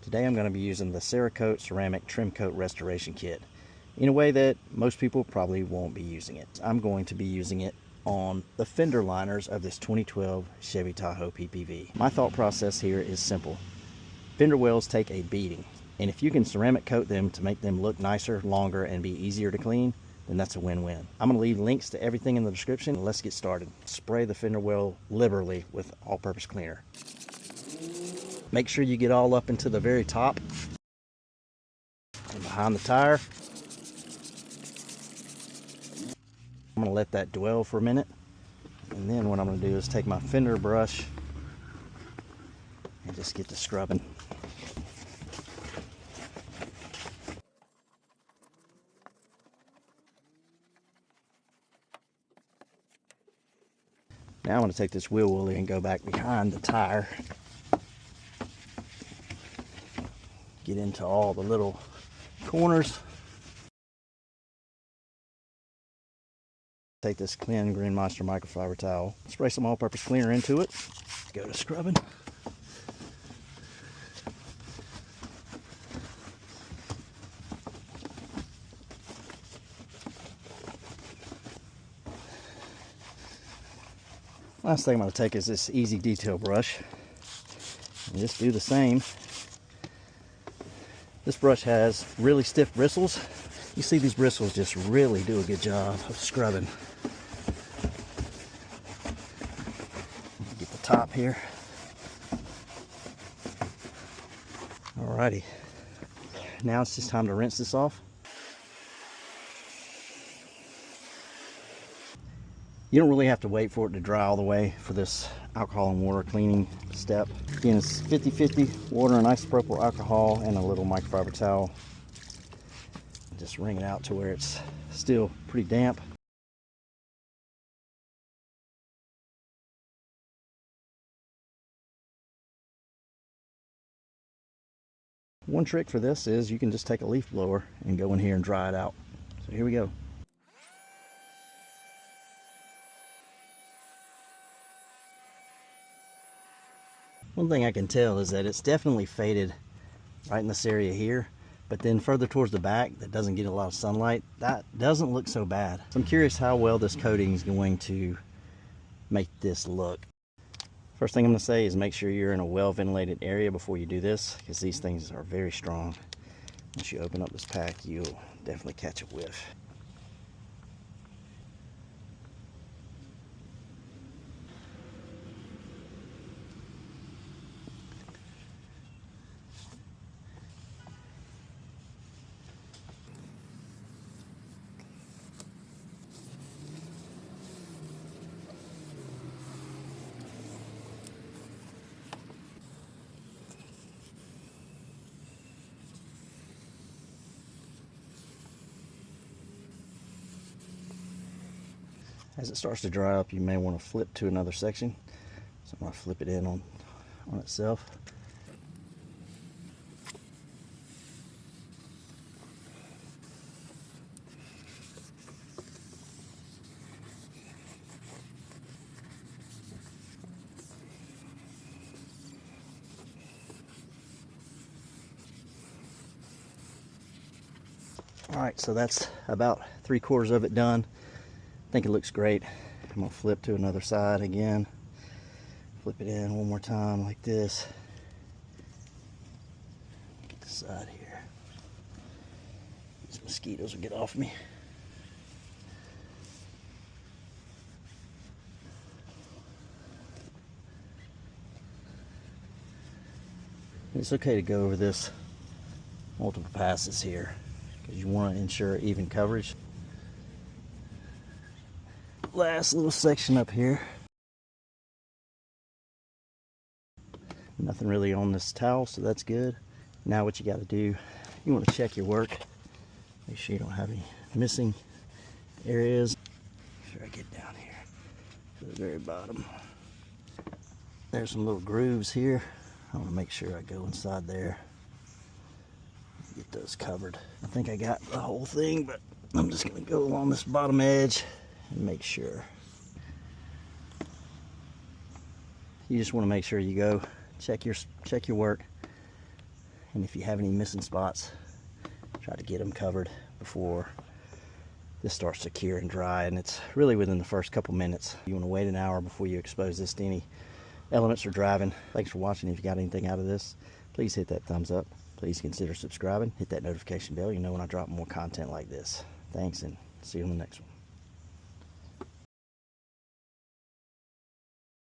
Today I'm going to be using the Cerakote Ceramic Trim Coat Restoration Kit in a way that most people probably won't be using it. I'm going to be using it on the fender liners of this 2012 Chevy Tahoe PPV. My thought process here is simple. Fender wells take a beating, and if you can ceramic coat them to make them look nicer, longer, and be easier to clean, then that's a win-win. I'm going to leave links to everything in the description. Let's get started. Spray the fender well liberally with all-purpose cleaner. Make sure you get all up into the very top and behind the tire. I'm going to let that dwell for a minute, and then what I'm going to do is take my fender brush and just get to scrubbing. Now I'm going to take this wheel woolly and go back behind the tire. Get into all the little corners. Take this clean Green Monster microfiber towel, spray some all-purpose cleaner into it, go to scrubbing. Last thing I'm going to take is this easy detail brush and just do the same. This brush has really stiff bristles. You see these bristles just really do a good job of scrubbing. Get the top here. Alrighty, now it's just time to rinse this off. You don't really have to wait for it to dry all the way for this alcohol and water cleaning step. Again, it's 50-50 water and isopropyl alcohol and a little microfiber towel. Just wring it out to where it's still pretty damp. One trick for this is you can just take a leaf blower and go in here and dry it out. So here we go. One thing I can tell is that it's definitely faded right in this area here, but then further towards the back that doesn't get a lot of sunlight, that doesn't look so bad. So I'm curious how well this coating is going to make this look. First thing I'm going to say is make sure you're in a well ventilated area before you do this, because these things are very strong. Once you open up this pack, you'll definitely catch a whiff. As it starts to dry up, you may want to flip to another section. So I'm going to flip it in on itself. Alright, so that's about 3/4 of it done. I think it looks great. I'm going to flip to another side again. Flip it in one more time like this. Get the side here. These mosquitoes will get off me. It's okay to go over this multiple passes here because you want to ensure even coverage. Last little section up here. Nothing really on this towel, so that's good. Now what you got to do, you want to check your work. Make sure you don't have any missing areas. Make sure I get down here to the very bottom. There's some little grooves here. I want to make sure I go inside there. Get those covered. I think I got the whole thing, but I'm just going to go along this bottom edge and make sure. You just want to make sure you go check your work And if you have any missing spots, try to get them covered before this starts to cure and dry, and it's really within the first couple minutes. You want to wait an hour before you expose this to any elements or driving. Thanks for watching. If you got anything out of this, please hit that thumbs up. Please consider subscribing. Hit that notification bell. You know when I drop more content like this. Thanks, and see you on the next one.